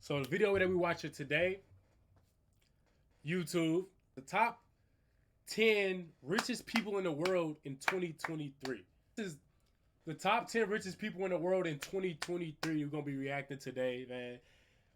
So the video that we watching today, YouTube, the top 10 richest people in the world in 2023. This is the top 10 richest people in the world in 2023. We're going to be reacting today, man.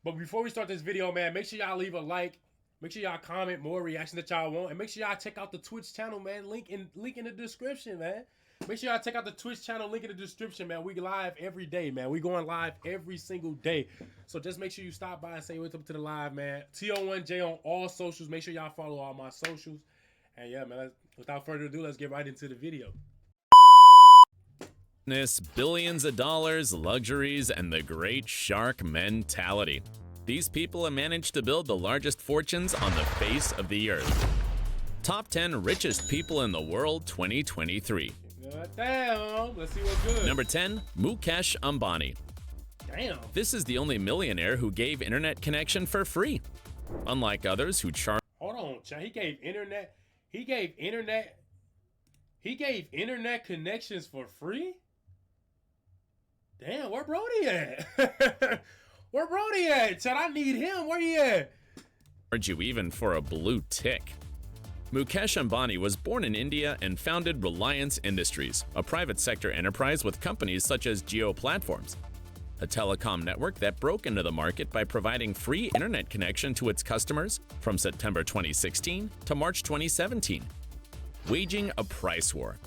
But before we start this video, man, make sure y'all leave a like. Make sure y'all comment more reactions that y'all want. And make sure y'all check out the Twitch channel, man. Link in the description, man. Make sure y'all check out the Twitch channel, link in the description, man. We live every day, man. We going live every single day. So just make sure you stop by and say what's up to the live, man. TO1J on all socials. Make sure y'all follow all my socials. And yeah, man, without further ado, let's get right into the video. Billions of dollars, luxuries, and the great shark mentality. These people have managed to build the largest fortunes on the face of the earth. Top 10 richest people in the world 2023. Damn, let's see what's good. Number 10, Mukesh Ambani. Damn. This is the only millionaire who gave internet connection for free. Unlike others who charge. Hold on, Chad. He gave internet connections for free? Damn, where Brody at? Where Brody at? Chad, I need him. Where he at? Charge you even for a blue tick. Mukesh Ambani was born in India and founded Reliance Industries, a private sector enterprise with companies such as Jio Platforms, a telecom network that broke into the market by providing free internet connection to its customers from September 2016 to March 2017, waging a price war.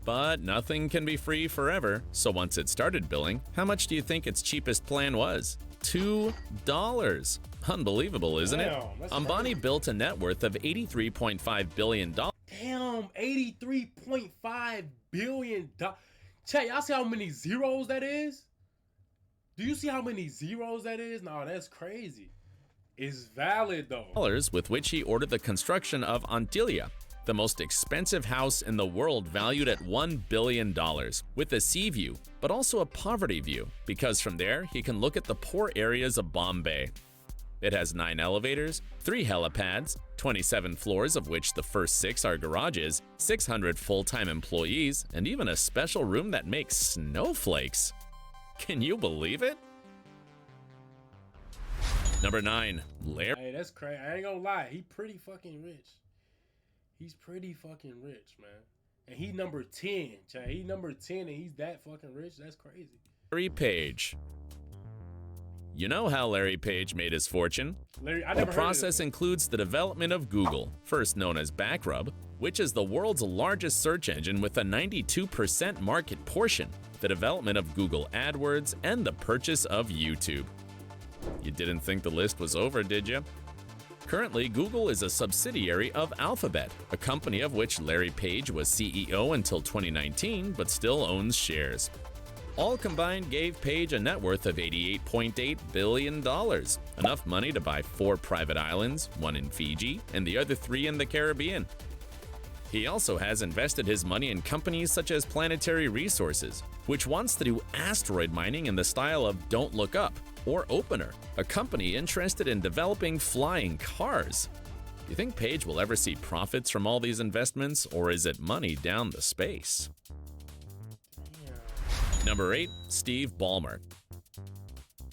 But nothing can be free forever, so once it started billing, how much do you think its cheapest plan was? $2. Unbelievable, isn't it? Ambani crazy. built a net worth of $83.5 billion. Damn, $83.5 billion. Chat, y'all see how many zeros that is? Do you see how many zeros that is? No, that's crazy. It's valid, though. With which he ordered the construction of Antilia, the most expensive house in the world valued at $1 billion, with a sea view, but also a poverty view, because from there he can look at the poor areas of Bombay. It has 9 elevators, 3 helipads, 27 floors of which the first 6 are garages, 600 full-time employees, and even a special room that makes snowflakes. Can you believe it? Number 9, Larry. Hey, that's crazy. I ain't gonna lie. He pretty fucking rich. He's pretty fucking rich, man. And he number 10, Chad. He number 10 and he's that fucking rich. That's crazy. Larry Page. You know how Larry Page made his fortune? The process includes the development of Google, first known as Backrub, which is the world's largest search engine with a 92% market portion, the development of Google AdWords, and the purchase of YouTube. You didn't think the list was over, did you? Currently, Google is a subsidiary of Alphabet, a company of which Larry Page was CEO until 2019, but still owns shares. All combined gave Page a net worth of $88.8 billion, enough money to buy 4 private islands, 1 in Fiji, and the other 3 in the Caribbean. He also has invested his money in companies such as Planetary Resources, which wants to do asteroid mining in the style of Don't Look Up, or Opener, a company interested in developing flying cars. You think Page will ever see profits from all these investments, or is it money down the space? Number 8, Steve Ballmer.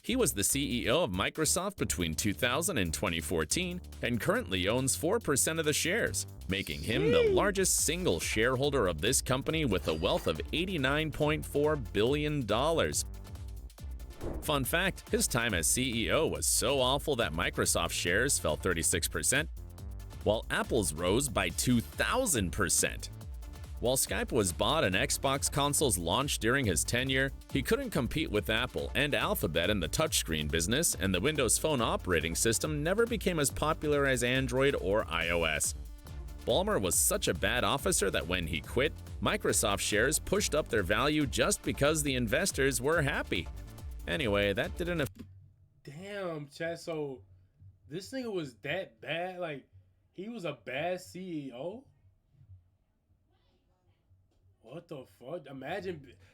He was the CEO of Microsoft between 2000 and 2014 and currently owns 4% of the shares, making him the largest single shareholder of this company with a wealth of $89.4 billion. Fun fact, his time as CEO was so awful that Microsoft shares fell 36%, while Apple's rose by 2,000%. While Skype was bought and Xbox consoles launched during his tenure, he couldn't compete with Apple and Alphabet in the touchscreen business, and the Windows Phone operating system never became as popular as Android or iOS. Ballmer was such a bad officer that when he quit, Microsoft shares pushed up their value just because the investors were happy. Anyway, that didn't. Damn, Chad. So this nigga was that bad? Like, he was a bad CEO? What the fuck?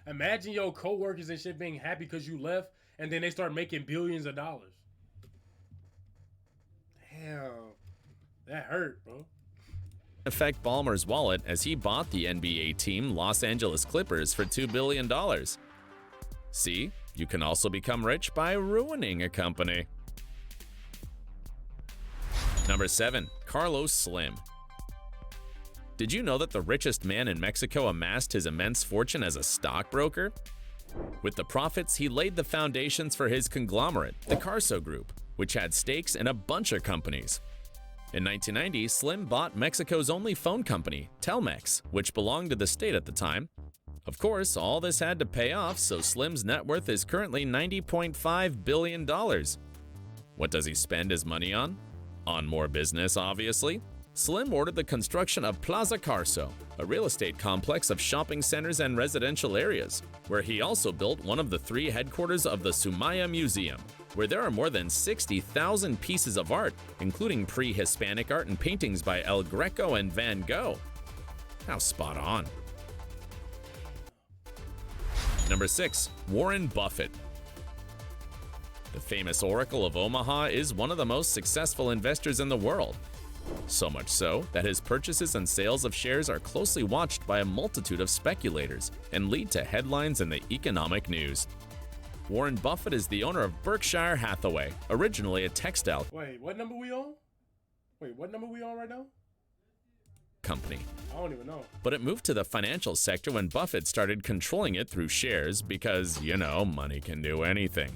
Imagine your coworkers and shit being happy because you left, and then they start making billions of dollars. Damn, that hurt, bro. Affect Ballmer's wallet as he bought the NBA team Los Angeles Clippers for $2 billion. See, you can also become rich by ruining a company. Number 7. Carlos Slim. Did you know that the richest man in Mexico amassed his immense fortune as a stockbroker? With the profits, he laid the foundations for his conglomerate, the Carso Group, which had stakes in a bunch of companies. In 1990, Slim bought Mexico's only phone company, Telmex, which belonged to the state at the time. Of course, all this had to pay off, so Slim's net worth is currently $90.5 billion. What does he spend his money on? On more business, obviously. Slim ordered the construction of Plaza Carso, a real estate complex of shopping centers and residential areas, where he also built one of the 3 headquarters of the Sumaya Museum, where there are more than 60,000 pieces of art, including pre-Hispanic art and paintings by El Greco and Van Gogh. How spot on. Number 6. Warren Buffett. The famous Oracle of Omaha is one of the most successful investors in the world. So much so that his purchases and sales of shares are closely watched by a multitude of speculators and lead to headlines in the economic news. Warren Buffett is the owner of Berkshire Hathaway, originally a textile Wait, what number we on? Right now? company. I don't even know. But it moved to the financial sector when Buffett started controlling it through shares because, money can do anything.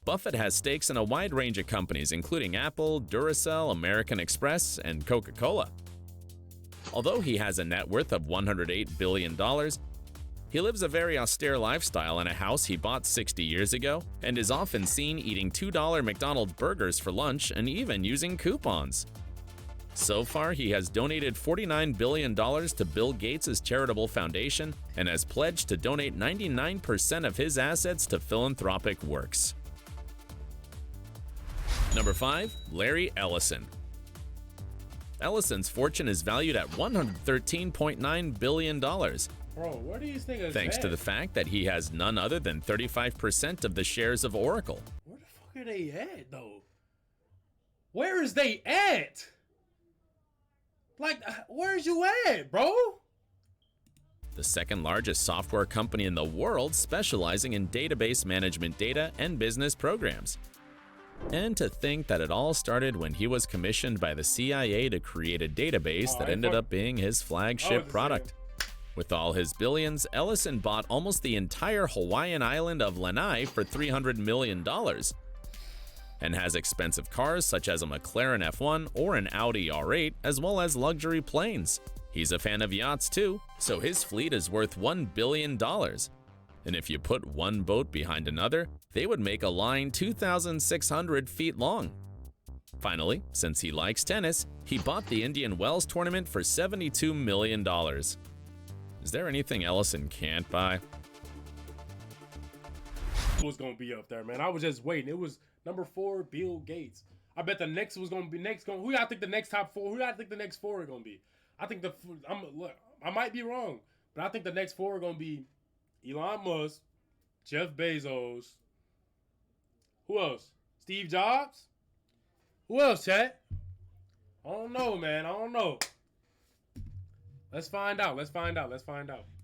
Buffett has stakes in a wide range of companies including Apple, Duracell, American Express, and Coca-Cola. Although he has a net worth of $108 billion, he lives a very austere lifestyle in a house he bought 60 years ago and is often seen eating $2 McDonald's burgers for lunch and even using coupons. So far, he has donated $49 billion to Bill Gates' charitable foundation and has pledged to donate 99% of his assets to philanthropic works. Number 5. Larry Ellison. Ellison's fortune is valued at $113.9 billion, Bro, where do these niggas thanks at? to the fact that he has none other than 35% of the shares of Oracle. Where the fuck are they at, though? Where is they at? Like, where's you at, bro? The second largest software company in the world specializing in database management data and business programs. And to think that it all started when he was commissioned by the CIA to create a database that ended up being his flagship product. With all his billions, Ellison bought almost the entire Hawaiian island of Lanai for $300 million and has expensive cars such as a McLaren F1 or an Audi R8, as well as luxury planes. He's a fan of yachts too, so his fleet is worth $1 billion. And if you put one boat behind another, they would make a line 2,600 feet long. Finally, since he likes tennis, he bought the Indian Wells tournament for $72 million. Is there anything Ellison can't buy? It was gonna be up there, man. I was just waiting. It was number 4, Bill Gates. I bet the next was gonna be next. Who y'all think the next top 4? Who y'all think the next 4 are gonna be? I think I might be wrong, but I think the next 4 are gonna be Elon Musk, Jeff Bezos. Who else? Steve Jobs? Who else, chat? I don't know, man. I don't know. Let's find out.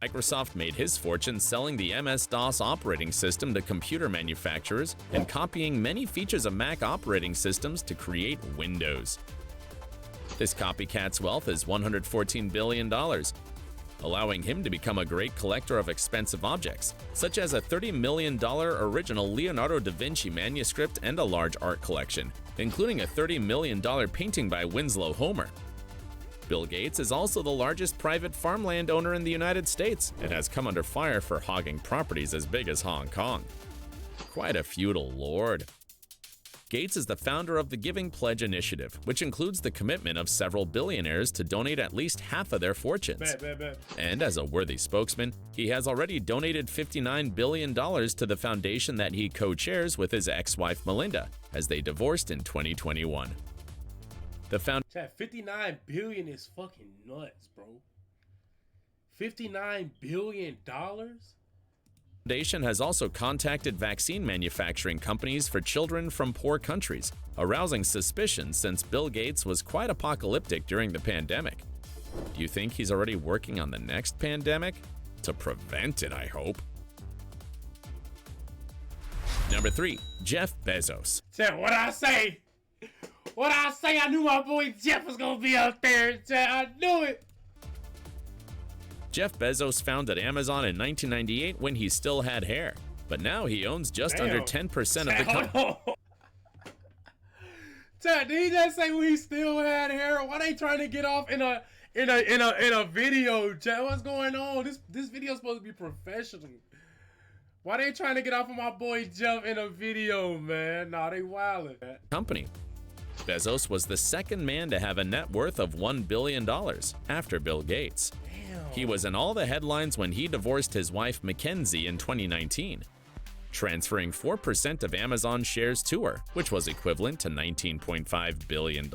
Microsoft made his fortune selling the MS-DOS operating system to computer manufacturers and copying many features of Mac operating systems to create Windows. This copycat's wealth is $114 billion, allowing him to become a great collector of expensive objects, such as a $30 million original Leonardo da Vinci manuscript and a large art collection, including a $30 million painting by Winslow Homer. Bill Gates is also the largest private farmland owner in the United States and has come under fire for hogging properties as big as Hong Kong. Quite a feudal lord. Gates is the founder of the Giving Pledge initiative, which includes the commitment of several billionaires to donate at least half of their fortunes. Bet. And as a worthy spokesman, he has already donated $59 billion to the foundation that he co-chairs with his ex-wife Melinda, as they divorced in 2021. The Chat, 59 billion is fucking nuts, bro. $59 billion? foundation has also contacted vaccine manufacturing companies for children from poor countries, arousing suspicion since Bill Gates was quite apocalyptic during the pandemic. Do you think he's already working on the next pandemic? To prevent it, I hope. Number 3. Jeff Bezos. Chat, what I say? What I say, I knew my boy Jeff was gonna be up there, chat. I knew it. Jeff Bezos founded Amazon in 1998 when he still had hair, but now he owns just under 10% of the company. Chat, did he just say when he still had hair? Why they trying to get off in a video, chat? What's going on? This video's supposed to be professional. Why they trying to get off of my boy Jeff in a video, man? Nah, they wildin'. Company. Bezos was the second man to have a net worth of $1 billion after Bill Gates. Damn. He was in all the headlines when he divorced his wife Mackenzie in 2019, transferring 4% of Amazon shares to her, which was equivalent to $19.5 billion,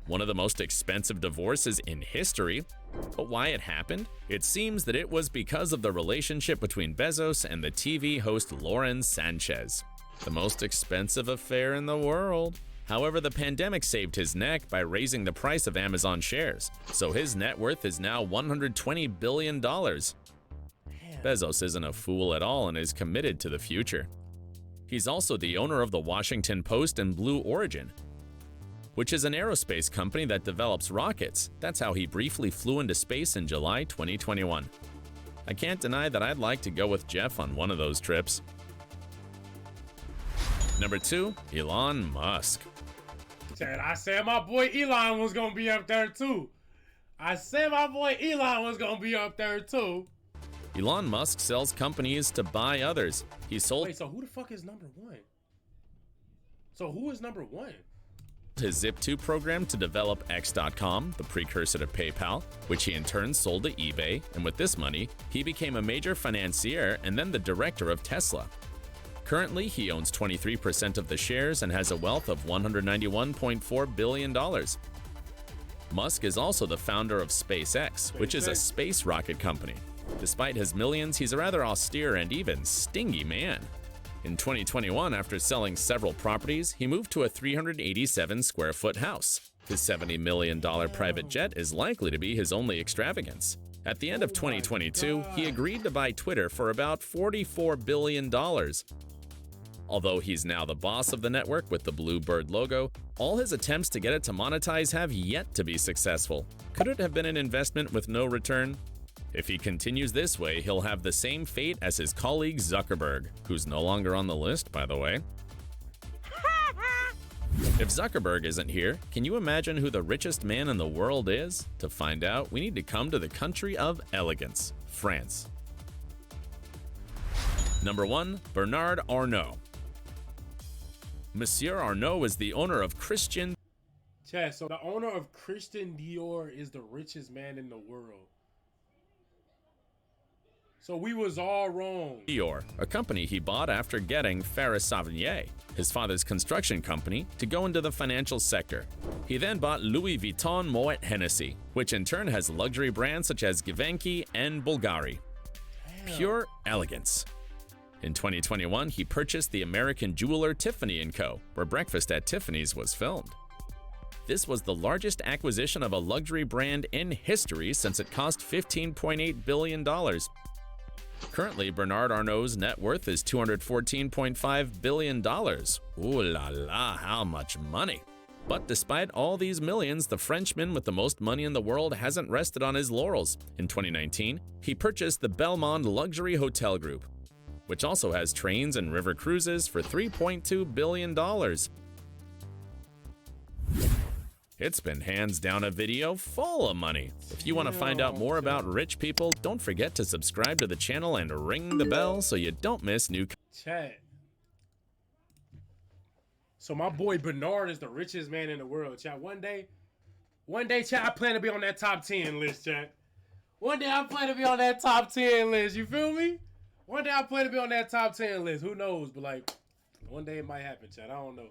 one of the most expensive divorces in history. But why it happened? It seems that it was because of the relationship between Bezos and the TV host Lauren Sanchez, the most expensive affair in the world. However, the pandemic saved his neck by raising the price of Amazon shares, so his net worth is now $120 billion. Bezos isn't a fool at all and is committed to the future. He's also the owner of the Washington Post and Blue Origin, which is an aerospace company that develops rockets. That's how he briefly flew into space in July 2021. I can't deny that I'd like to go with Jeff on one of those trips. Number 2, Elon Musk. I said my boy Elon was gonna be up there too. Elon Musk sells companies to buy others. He sold Wait, so who the fuck is number one? So who is number one? his Zip2 program to develop X.com, the precursor to PayPal, which he in turn sold to eBay, and with this money, he became a major financier and then the director of Tesla. Currently, he owns 23% of the shares and has a wealth of $191.4 billion. Musk is also the founder of SpaceX, which is a space rocket company. Despite his millions, he's a rather austere and even stingy man. In 2021, after selling several properties, he moved to a 387-square-foot house. His $70 million private jet is likely to be his only extravagance. At the end of 2022, he agreed to buy Twitter for about $44 billion. Although he's now the boss of the network with the blue bird logo, all his attempts to get it to monetize have yet to be successful. Could it have been an investment with no return? If he continues this way, he'll have the same fate as his colleague Zuckerberg, who's no longer on the list, by the way. If Zuckerberg isn't here, can you imagine who the richest man in the world is? To find out, we need to come to the country of elegance, France. Number 1, Bernard Arnault. Monsieur Arnault is the owner of Christian Chad, so the owner of Christian Dior is the richest man in the world. So we was all wrong. Dior, a company he bought after getting Ferris Savigny, his father's construction company, to go into the financial sector. He then bought Louis Vuitton Moet Hennessy, which in turn has luxury brands such as Givenchy and Bulgari. Damn. Pure elegance. In 2021, he purchased the American jeweler Tiffany & Co., where Breakfast at Tiffany's was filmed. This was the largest acquisition of a luxury brand in history since it cost $15.8 billion. Currently, Bernard Arnault's net worth is $214.5 billion. Ooh la la, how much money! But despite all these millions, the Frenchman with the most money in the world hasn't rested on his laurels. In 2019, he purchased the Belmond Luxury Hotel Group, which also has trains and river cruises for $3.2 billion. It's been hands down a video full of money. If you want to find out more about rich people, don't forget to subscribe to the channel and ring the bell so you don't miss new Chat. So my boy Bernard is the richest man in the world, chat. One day, chat, I plan to be on that top 10 list, chat. One day I plan to be on that top 10 list, you feel me? One day I plan to be on that top 10 list. Who knows? But like, one day it might happen, chat. I don't know.